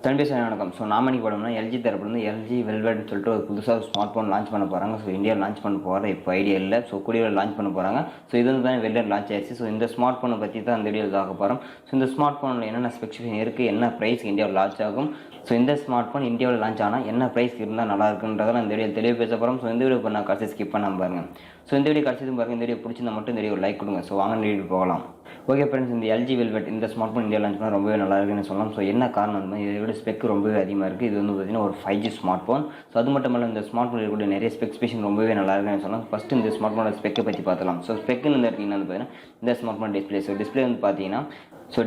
கண்டிப்பாக வணக்கம். ஸோ நாம இன்னைக்கு பார்த்தோம்னா எல்ஜி தரப்புலேருந்து எல்ஜி வெல்வெட்னு சொல்லிட்டு ஒரு புதுசாக ஸ்மார்ட் ஃபோன் லான்ச் பண்ண போகிறாங்க. ஸோ இந்தியாவில் லான்ச் பண்ண போகிற இப்போ ஐடியா இல்லை. ஸோ கூடிய லான்ச் பண்ண போகிறாங்க. ஸோ இது வந்து தான் வெளில லான்ச் ஆயிடுச்சு. ஸோ இந்த ஸ்மார்ட் ஃபோனை பற்றி தான் அந்த வீடியோவில் பார்க்க போகிறோம். ஸோ இந்த ஸ்மார்ட் ஃபோனில் என்னென்ன ஸ்பெசிஃபிகேஷன் இருக்குது, என்ன ப்ரைஸ் இந்தியாவில் லான்ச் ஆகும், ஸோ இந்த ஸ்மார்ட் ஃபோன் இந்தியாவில் லான்ச் ஆனால் என்ன ப்ரைஸ் இருந்தால் நல்லா இருக்குன்றதை இந்த வீடியோ தெளிவாக பேச போகிறோம். ஸோ இந்த வீடியோ பண்ண கடைசி ஸ்கிப் பண்ணாமல் பாருங்கள். ஸோ இந்த வீடியோ கடைசி பாருங்கள். இந்த வீடியோ பிடிச்சிருந்தா மட்டும் இந்த வீடியோ லைக் கொடுங்க. ஸோ வாங்க இந்த வீடியோ போகலாம். ஓகே ஃப்ரெண்ட்ஸ், இந்த எல்ஜி வெல்வெட் இந்த ஸ்மார்ட் ஃபோன் இந்தியா லான்ச் பண்ணால் ரொம்பவே நல்லா இருக்குன்னு சொல்லலாம். ஸோ என்ன காரணம் வந்து இதோட ஸ்பெக் ரொம்பவே அதிகமாக இருக்குது. இது வந்து பார்த்தீங்கன்னா ஒரு 5G ஸ்மார்ட் ஃபோன். ஸோ அது மட்டும் இல்லை, இந்த ஸ்மார்ட் ஃபோன் இருக்கக்கூடிய நிறைய ஸ்பெசிஃபிகேஷன் ரொம்பவே நல்லா இருக்குன்னு சொல்லலாம். ஃபஸ்ட்டு இந்த ஸ்மார்ட் ஃபோனோட ஸ்பெக்கை பற்றி பார்த்தலாம். ஸோ ஸ்பெக்குன்னு வந்து எடுத்திங்கன்னா வந்து பார்த்தீங்கன்னா இந்த smart phone display. So display வந்து பார்த்தீங்கன்னா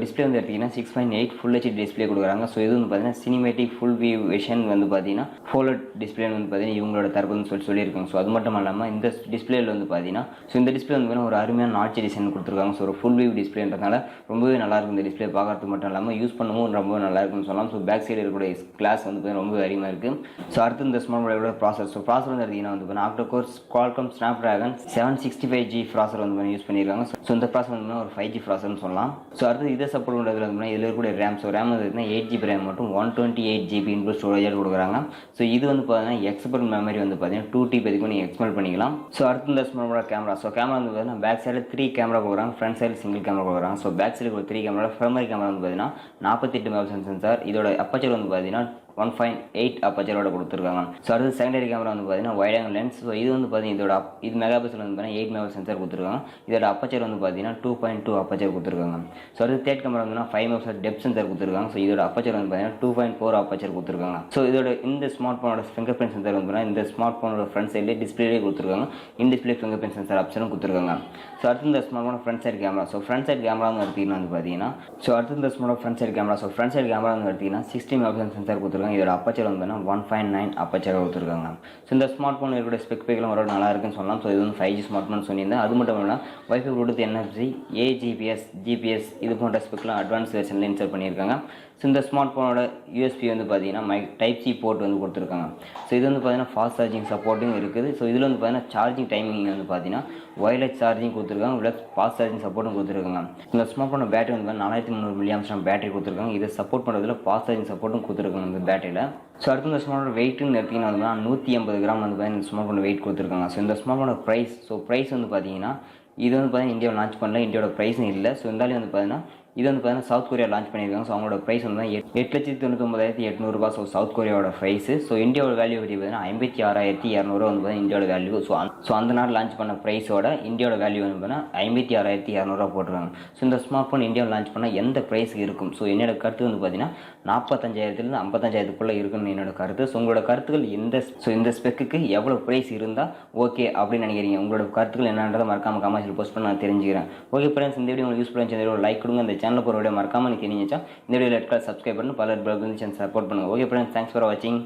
டிஸ்பிளே வந்து எடுத்திங்கன்னா 6.8 ஃபுல் ஹெச்டி டிஸ்பிளே கொடுக்குறாங்க. ஸோ இது வந்து பார்த்தீங்கன்னா சினிமேட்டிக் ஃபுல் வியூ விஷன் வந்து பார்த்தீங்கன்னா ஃபோலட் டிஸ்பிளே வந்து பார்த்தீங்கன்னா இவங்களோட தரப்புன்னு சொல்லியிருக்காங்க. ஸோ அது மட்டும் இல்லாமல் இந்த டிஸ்பிளேல வந்து பார்த்தீங்கன்னா இந்த டிஸ்பிளே வந்து ஒரு அருமையான நாட்சி டிசைன் கொடுத்துருக்காங்க. ஸோ ஒரு ஃபுல் வியூ டிஸ்பிளேன்றதுனால ரொம்பவே நல்லா இருக்கும். இந்த டிஸ்பிளே பார்க்கறதுக்கு மட்டும் இல்லாமல் யூஸ் பண்ணவும் ரொம்பவே நல்லா இருக்குன்னு சொல்லலாம். ஸோ பேக் சைடு இருக்கக்கூடிய கிளாஸ் வந்து பார்த்தீங்கன்னா ரொம்பவே அருமையாக இருக்குது. ஸோ அடுத்து இந்த ஸ்மார்ட் ஃபோனோட ப்ராசர். ஸோ ப்ராசர் வந்து எடுத்திங்கன்னா வந்து பார்த்தீங்கன்னா ஆக்டோகோர் குவால்காம் Snapdragon 765G ப்ராசர் வந்து யூஸ் பண்ணியிருக்காங்க. ஸோ இந்த ப்ராசர் வந்து ஒரு 5G ப்ராசர்னு சொல்லலாம். ஸோ அடுத்து இதை சப்போர்ட் பண்ணுறதுல இதில் இருக்கக்கூடிய ரேம். ஸோ ரேம் வந்து 8GB ரேம் மட்டும் 128GB இன்புட் ஸ்டோரேஜ் கொடுக்குறாங்க. ஸோ இது வந்து பார்த்தீங்கன்னா எக்ஸ்பர்ட் மெமரி வந்து பார்த்தீங்கன்னா 2TB வரைக்கும் நீங்கள் எக்ஸ்பெண்ட் பண்ணிக்கலாம். ஸோ அடுத்து இந்த ஸ்மார்ட் கேமரா. ஸோ கேமரா வந்து பார்த்தீங்கன்னா பேக் சைடில் 3 கேமரா கொடுக்குறாங்க, ஃப்ரண்ட் சைடில் சிங்கிள் கேமரா கொடுக்குறாங்க. ஸோ பேக் சைடு ஒரு 3 கேமரா, பிரைமரி கேமரா வந்து பார்த்தீங்கன்னா 48 மெகாபிக்சல் சென்சார். இதோட அப்பச்சர் வந்து பார்த்தீங்கன்னா 1.8 அப்பச்சரோட கொடுத்துருக்காங்க. ஸோ அடுத்து செகண்டரி கேமரா வந்து பார்த்தீங்கன்னா வைட் ஆங்கிள் லென்ஸ். ஸோ இது வந்து பார்த்தீங்கன்னா இது மெகாபிக்சல் வந்து பார்த்தீங்கன்னா 8 மெகாபிக்சல் சென்சார் கொடுத்துருக்காங்க. இதோட அப்பச்சர் வந்து பார்த்தீங்கன்னா 2.2 அப்பச்சர் கொடுத்துருக்காங்க. ஸோ அடுத்து தேர்ட் கேமரா வந்து 5 மெகாபிக்சல் டெப்த் சென்சார் கொடுத்துருக்காங்க. ஸோ இதோட அப்பச்சர் வந்து பார்த்தீங்கன்னா 2.4 அப்பச்சர் கொடுத்துருக்காங்க. ஸோ இதோட இந்த ஸ்மார்ட் ஃபோனோட ஃபிங்கர் பிரிண்ட் சென்சார் வந்து இந்த ஸ்மார்ட் ஃபோனோட ஃப்ரண்ட் சைட்லேயே டிஸ்பிளேலேயே கொடுத்துருக்காங்க. In display finger print sensor ஆப்ஷனும் கொடுத்துருக்காங்க. ஸோ அடுத்து இந்த smart phone front side camera. So front side camera எடுத்திங்கன்னா வந்து பார்த்தீங்கன்னா அடுத்து இந்த smart front side camera. So front side camera வந்து எடுத்திங்கன்னா 60 மெகாபிக்சல் சென்சார் கொடுத்துருக்காங்க. இதோட அப்பச்சர் வந்து 1.9 அப்பச்சர் கொடுத்துருக்காங்க. ஸோ இந்த ஸ்மார்ட் ஃபோன் இருக்கக்கூடிய ஸ்பெசிஃபிகேஷன் ஒரு நல்லா இருக்குன்னு சொல்லலாம். ஸோ இது வந்து 5G ஸ்மார்ட் ஃபோன் சொல்லியிருந்தேன். அது மட்டும் இல்லாமல் வைஃபை ப்ளூடூத் NFC GPS இது போன்ற ஸ்பெக்லாம் அட்வான்ஸ் வெர்ஷனில் இன்ஸ்டால் பண்ணியிருக்காங்க. ஸோ இந்த ஸ்மார்ட் ஃபோனோட USB வந்து பார்த்தீங்கன்னா டைப் C போர்ட் வந்து கொடுத்துருக்காங்க. ஸோ இது வந்து பார்த்தீங்கன்னா ஃபாஸ்ட் சார்ஜிங் சப்போர்ட்டும் இருக்குது. ஸோ இதில் வந்து பார்த்தீங்கன்னா சார்ஜிங் டைமிங் வந்து பார்த்தீங்கன்னா வயர்லெஸ் சார்ஜிங் கொடுத்துருக்காங்க, ப்ளஸ் ஃபாஸ்ட் சார்ஜிங் சப்போர்ட்டும் கொடுத்துருக்காங்க. இந்த ஸ்மார்ட் ஃபோனோட பேட்டரி வந்து 4300 mAh பேட்டரி கொடுத்துருக்காங்க. இதை சப்போர்ட் பண்ணுறதுல ஃபாஸ்ட் சார்ஜிங் சப்போர்ட்டும் கொடுத்துருக்காங்க இந்த பேட்டரியில். ஸோ அடுத்து இந்த ஸ்மார்ட் ஃபோன் வெயிட்னு எடுத்திங்கன்னா வந்து 180 கிராம் வந்து பார்த்தீங்கன்னா இந்த ஸ்மார்ட் ஃபோன் வெயிட் கொடுத்துருக்காங்க. ஸோ இந்த ஸ்மார்ட் ஃபோனோட ப்ரைஸ். ஸோ ப்ரைஸ் வந்து பார்த்தீங்கன்னா இது வந்து பார்த்தீங்கன்னா இந்தியாவில் லான்ச் பண்ணல, இந்தியாவோட ப்ரைஸும் இல்லை. ஸோ இருந்தாலும் வந்து பார்த்தீங்கன்னா இது வந்து பார்த்தீங்கன்னா சவுத் கொரியா லான்ச் பண்ணியிருக்காங்க. ஸோ அவங்களோட ப்ரைஸ் வந்து 8,99,800 ரூபாய். ஸோ சவுத் கொரியாவோட ப்ரைஸு. ஸோ இந்தியாவோட வேல்யூ பற்றி பார்த்தீங்கன்னா 56,200 வந்து பார்த்தீங்கன்னா இந்தியாவோட வேல்யூ. ஸோ அந்த நாள் லான்ச் பண்ண ப்ரைஸோட இந்தியாவோட வேல்யூ வந்து பார்த்தீங்கன்னா 56,200 போட்டுருக்காங்க. ஸோ இந்த ஸ்மார்ட் ஃபோன் இந்தியாவில் லான்ச் பண்ணால் எந்த ப்ரைஸுக்கு இருக்கும்? ஸோ என்னோட கருத்து வந்து பார்த்தீங்கன்னா 45,000 55,000 இருக்குன்னு என்னோட கருத்து. ஸோ உங்களோட கருத்துக்கள் இந்த ஸ்பெக்குக்கு எவ்வளோ ப்ரைஸ் இருந்தால் ஓகே அப்படின்னு நினைக்கிறீங்க? உங்களோட கருத்துக்கள் என்னன்றதை மறக்காம கமெண்ட்ஸில் போஸ்ட் பண்ண நான் தெரிஞ்சுக்கிறேன். ஓகே ஃப்ரெண்ட்ஸ், இந்த வீடியோ உங்களுக்கு யூஸ்ஃபுல்லாக இருந்துச்சு, லைக் கொடுங்க. இந்த சேனல் போகிற வீடியோ மறக்காமல் நீங்கள் தெரிஞ்சிச்சா இந்த வீடியோ ரெட் கலர் சப்ஸ்கிரைப் பண்ணி பலர் சேனல் சப்போர்ட் பண்ணுங்கள். ஓகே ஃப்ரெண்ட்ஸ், தேங்க்ஸ் ஃபார் வாட்சிங்.